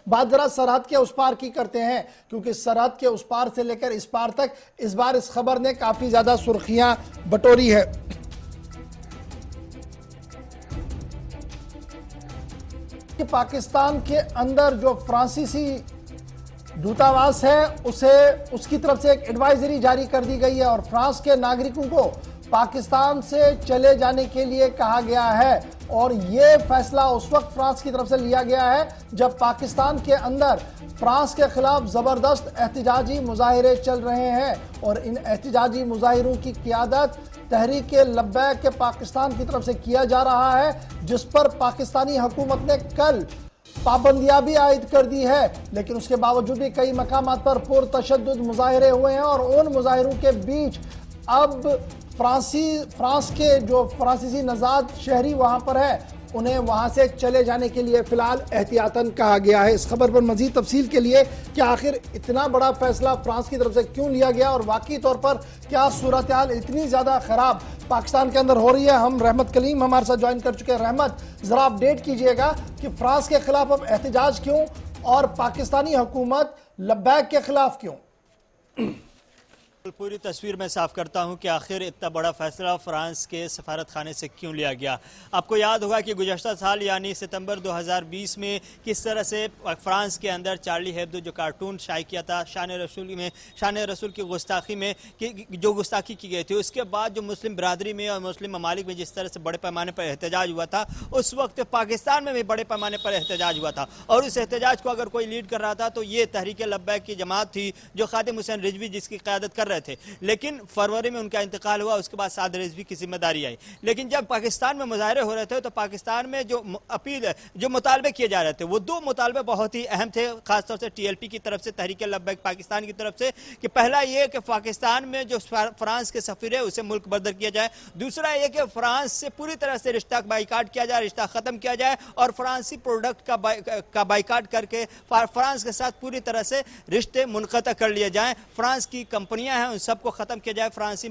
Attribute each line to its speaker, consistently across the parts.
Speaker 1: बात जरा सरहद के उस पार की करते हैं, क्योंकि सरहद के उस पार से लेकर इस पार तक इस बार इस खबर ने काफी ज्यादा सुर्खियां बटोरी है। कि पाकिस्तान के अंदर जो फ्रांसीसी दूतावास है उसे उसकी तरफ से एक एडवाइजरी जारी कर दी गई है और फ्रांस के नागरिकों को पाकिस्तान से चले जाने के लिए कहा गया है। और यह फैसला उस वक्त फ्रांस की तरफ से लिया गया है जब पाकिस्तान के अंदर फ्रांस के खिलाफ जबरदस्त एहतजाजी मुजाहिरे चल रहे हैं और इन एहतजाजी मुजाहिरों की क़ियादत तहरीक-ए-लब्बैक के पाकिस्तान की तरफ से किया जा रहा है, जिस पर पाकिस्तानी हुकूमत ने कल पाबंदियां भी आयद कर दी है। लेकिन उसके बावजूद भी कई मकामात पर पुरतशद्दुद मुजाहिरे हुए हैं और उन मुजाहिरों के बीच अब फ्रांस के जो फ्रांसीसी नजाद शहरी वहां पर है उन्हें वहां से चले जाने के लिए फिलहाल एहतियातन कहा गया है। इस खबर पर मजीद तफसील के लिए कि आखिर इतना बड़ा फैसला फ्रांस की तरफ से क्यों लिया गया और वाकई तौर पर क्या सूरत हाल इतनी ज्यादा खराब पाकिस्तान के अंदर हो रही है, हम रहमत कलीम हमारे साथ ज्वाइन कर चुके हैं। रहमत, जरा अपडेट कीजिएगा कि फ्रांस के खिलाफ अब एहतजाज क्यों और पाकिस्तानी हुकूमत लब्बैक के खिलाफ क्यों?
Speaker 2: पूरी तस्वीर मैं साफ करता हूं कि आखिर इतना बड़ा फैसला फ्रांस के सफारत खाने से क्यों लिया गया। आपको याद होगा कि गुज़श्ता साल यानी सितंबर 2020 में किस तरह से फ्रांस के अंदर चार्ली हेब्दो जो कार्टून शाये किया था शान रसूल की गुस्ताखी में जो गुस्ताखी की गई थी, उसके बाद जो मुस्लिम बरादरी में और मुस्लिम ममालिक में जिस तरह से बड़े पैमाने पर एहतजाज हुआ था, उस वक्त पाकिस्तान में भी बड़े पैमाने पर एहतजाज हुआ था। और उस एहतजाज को अगर कोई लीड कर रहा था तो ये तहरीक-ए-लब्बैक की जमात थी जो खादिम हुसैन रिजवी जिसकी क़यादत कर रहे थे। लेकिन फरवरी में उनका इंतकाल हुआ, उसके बाद साद रिजवी की जिम्मेदारी आई। लेकिन जब पाकिस्तान में मुजाहरे हो रहे थे तो पाकिस्तान में जो अपील जो मुतालबे किए जा रहे थे वो दो मुतालबे बहुत ही अहम थे, खासतौर से टीएलपी की तरफ से, तहरीक-ए-लब्बैक पाकिस्तान की तरफ से, कि पहला ये कि पाकिस्तान में जो फ्रांस के सफीर है उसे मुल्क बदर किया जाए, दूसरा ये कि फ्रांस से पूरी तरह से रिश्ता बाइकाट किया जाए, रिश्ता खत्म किया जाए और फ्रांसी प्रोडक्ट का बाइकाट करके फ्रांस के साथ पूरी तरह से रिश्ते मुनक़ता कर लिए जाएं। फ्रांस की कंपनियां हैं उन सबको खत्म किया जाए, फ्रांसी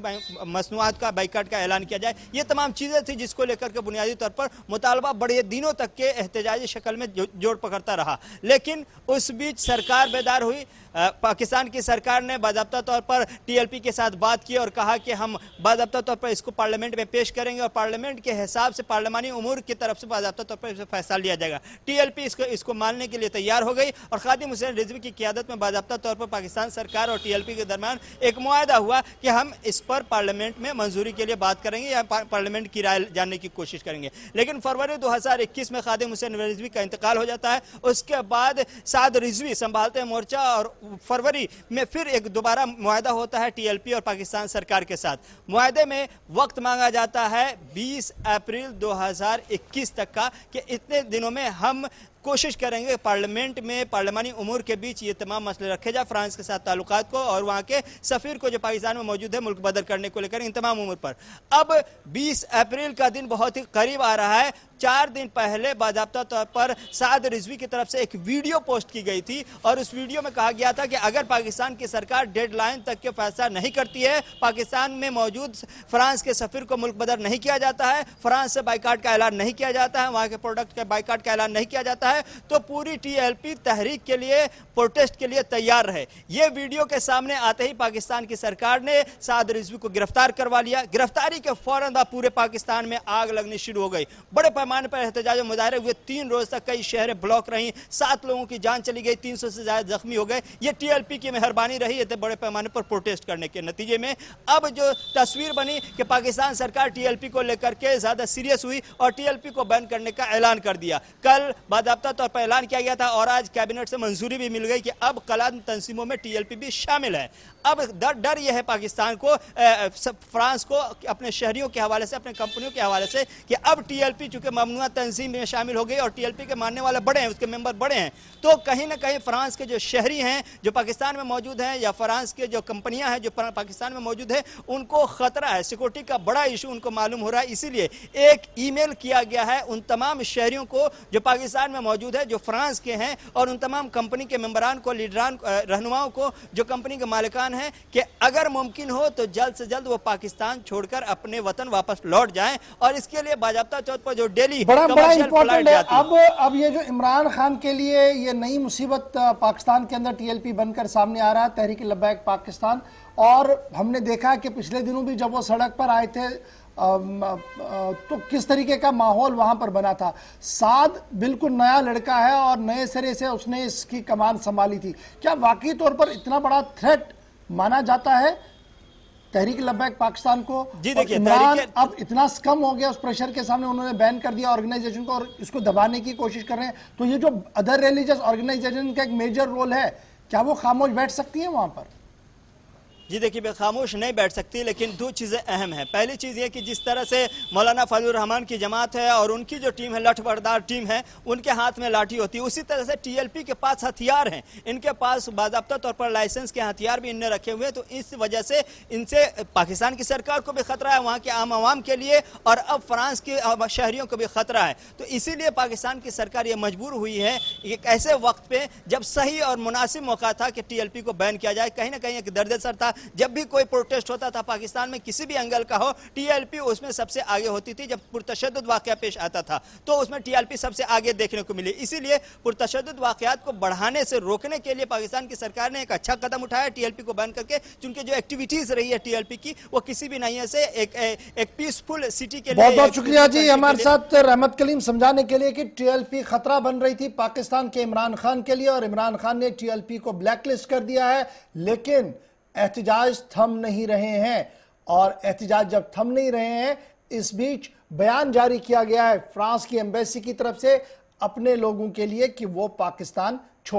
Speaker 2: मसनूआत का बाइकाट का ऐलान किया जाए। ये तमाम चीजें थी जिसको लेकर के बुनियादी तौर पर मुतालबा बड़े दिनों तक के एहतजाजी शक्ल में जोर पकड़ता रहा। लेकिन उस बीच सरकार बेदार हुई। पाकिस्तान की सरकार ने बाज़ाब्ता तौर पर टीएलपी के साथ बात की और कहा कि हम बाज़ाब्ता तौर पर इसको पार्लियामेंट में पेश करेंगे और पार्लियामेंट के हिसाब से पार्लियामानी उमूर की तरफ से बाज़ाब्ता तौर पर फैसला लिया जाएगा। टीएलपी इसको मानने के लिए तैयार हो गई और खादिम हुसैन रिजवी की क़यादत में बाज़ाब्ता तौर पर पाकिस्तान सरकार और टीएलपी के दरमियान एक मुआहदा हुआ कि हम इस पर पार्लियामेंट में मंजूरी के लिए बात करेंगे या पार्लियामेंट की राय जानने की कोशिश करेंगे। लेकिन फरवरी 2021 में खादिम हुसैन रिजवी का इंतकाल हो जाता है। उसके बाद साद रिजवी संभालते हैं मोर्चा और फरवरी में फिर एक दोबारा मुआहदा होता है टीएलपी और पाकिस्तान सरकार के साथ। मुआहदे में वक्त मांगा जाता है 20 अप्रैल 2021 तक का कि इतने दिनों में हम कोशिश करेंगे पार्लियामेंट में पार्लियामानी उमूर के बीच ये तमाम मसले रखे जाए, फ्रांस के साथ ताल्लुकात को और वहाँ के सफ़ीर को जो पाकिस्तान में मौजूद है मुल्क बदर करने को लेकर इन तमाम उमूर पर। अब 20 अप्रैल का दिन बहुत ही करीब आ रहा है। 4 दिन पहले बाज़ाब्ता तौर पर साद रिजवी की तरफ से एक वीडियो पोस्ट की गई थी और उस वीडियो में कहा गया था कि अगर पाकिस्तान की सरकार डेडलाइन तक के फैसला नहीं करती है, पाकिस्तान में मौजूद फ्रांस के सफ़ीर को मुल्क बदर नहीं किया जाता है, फ्रांस से बाइकाट का ऐलान नहीं किया जाता है, वहाँ के प्रोडक्ट के बाइकाट का ऐलान नहीं किया जाता है, तो पूरी टीएलपी तहरीक के लिए प्रोटेस्ट के लिए तैयार रहे। ये वीडियो के सामने आते ही पाकिस्तान की सरकार ने साद रिजवी को गिरफ्तार करवा लिया। गिरफ्तारी के फौरन बाद पूरे पाकिस्तान में आग लगनी शुरू हो गई। बड़े पैमाने पर एहतजाज मुजाहरे हुए। 3 रोज तक कई शहरें ब्लॉक रहीं, 7 लोगों की जान चली गई, 300 से ज्यादा जख्मी हो गए। ये टीएलपी की मेहरबानी रही है बड़े पैमाने पर प्रोटेस्ट करने के नतीजे में अब जो तस्वीर बनी कि पाकिस्तान सरकार टीएलपी को लेकर के ज्यादा सीरियस हुई और टीएलपी को बैन करने का ऐलान कर दिया। कल बाज़ाब्ता तौर पर ऐलान किया गया था और आज कैबिनेट से मंजूरी भी मिल गई कि अब कलाम तंजीमों में टीएलपी भी शामिल है। अब डर यह है पाकिस्तान को, फ्रांस को अपने शहरियों के हवाले से, अपने कंपनियों के हवाले से कि अब टीएलपी चूंकि ममनुआ तंजीम में शामिल हो गई और टीएलपी के मानने वाले बड़े हैं, उसके मेंबर बड़े हैं, तो कहीं ना कहीं फ्रांस के जो शहरी हैं जो पाकिस्तान में मौजूद हैं या फ्रांस के जो कंपनियां हैं जो पाकिस्तान में मौजूद है उनको खतरा है, सिक्योरिटी का बड़ा इशू उनको मालूम हो रहा है। इसीलिए एक ईमेल किया गया है उन तमाम शहरियों को जो पाकिस्तान में मौजूद है, जो फ्रांस के हैं, और उन तमाम कंपनी के मेंबरान को, लीडरान, रहनुमाओं को जो कंपनी के मालिकान हैं कि अगर मुमकिन हो तो जल्द से जल्द वो पाकिस्तान छोड़कर अपने वतन वापस लौट जाएं और इसके लिए बाज़ाब्ता तौर पर जो डेली कमर्शियली
Speaker 1: बड़ा
Speaker 2: कमर्शियल फ्लाइट
Speaker 1: इंपॉर्टेंट है।
Speaker 2: जाती है।
Speaker 1: अब ये जो इमरान खान के लिए ये नई मुसीबत पाकिस्तान के अंदर टीएलपी बनकर सामने आ रहा है, तहरीक लब्बैक पाकिस्तान। और हमने देखा कि पिछले दिनों भी जब वो सड़क पर आए थे तो किस तरीके का माहौल वहां पर बना था। साद बिल्कुल नया लड़का है और नए सिरे से उसने इसकी कमान संभाली थी। क्या वाकई तौर पर इतना बड़ा थ्रेट माना जाता है तहरीक लब्बैक पाकिस्तान को?
Speaker 2: जी देखिए,
Speaker 1: इमरान अब इतना कम हो गया उस प्रेशर के सामने, उन्होंने बैन कर दिया ऑर्गेनाइजेशन को और इसको दबाने की कोशिश कर रहे हैं। तो ये जो अदर रिलीजियस ऑर्गेनाइजेशन का एक मेजर रोल है, क्या वो खामोश बैठ सकती है वहां पर?
Speaker 2: जी देखिए, मैं खामोश नहीं बैठ सकती, लेकिन दो चीज़ें अहम हैं। पहली चीज़ ये कि जिस तरह से मौलाना फजलुर रहमान की जमात है और उनकी जो टीम है, लठबरदार टीम है, उनके हाथ में लाठी होती है, उसी तरह से टीएलपी के पास हथियार हैं। इनके पास बाज़ाब्ता तौर पर लाइसेंस के हथियार भी इनने रखे हुए हैं। तो इस वजह से इनसे पाकिस्तान की सरकार को भी खतरा है, वहाँ के आम आवाम के लिए, और अब फ्रांस के शहरियों को भी खतरा है। तो इसीलिए पाकिस्तान की सरकार ये मजबूर हुई है एक ऐसे वक्त पे जब सही और मुनासिब मौका था कि टीएलपी को बैन किया जाए। कहीं ना कहीं एक दर्द-ए-सर था। जब भी कोई प्रोटेस्ट होता था पाकिस्तान में किसी भी एंगल का हो, टीएलपी उसमें सबसे आगे होती थी। जब पुरतशद्दुद वाकया पेश आता था तो उसमें टीएलपी सबसे आगे देखने को मिली। इसीलिए पुरतशद्दुद वाकयात को बढ़ाने से रोकने के लिए पाकिस्तान की सरकार ने एक अच्छा कदम उठाया टीएलपी को बैन करके, क्योंकि जो एक्टिविटीज रही है टीएलपी की वो किसी भी नहीं से एक पीसफुल सिटी के लिए।
Speaker 1: बहुत बहुत शुक्रिया जी हमारे साथ रहमत कलीम समझाने के लिए कि टीएलपी खतरा बन रही थी पाकिस्तान के इमरान खान के लिए और इमरान खान ने टीएलपी को ब्लैकलिस्ट कर दिया है। लेकिन एहतिजाज थम नहीं रहे हैं, और एहतिजाज जब थम नहीं रहे हैं, इस बीच बयान जारी किया गया है फ्रांस की एम्बेसी की तरफ से अपने लोगों के लिए कि वो पाकिस्तान छोड़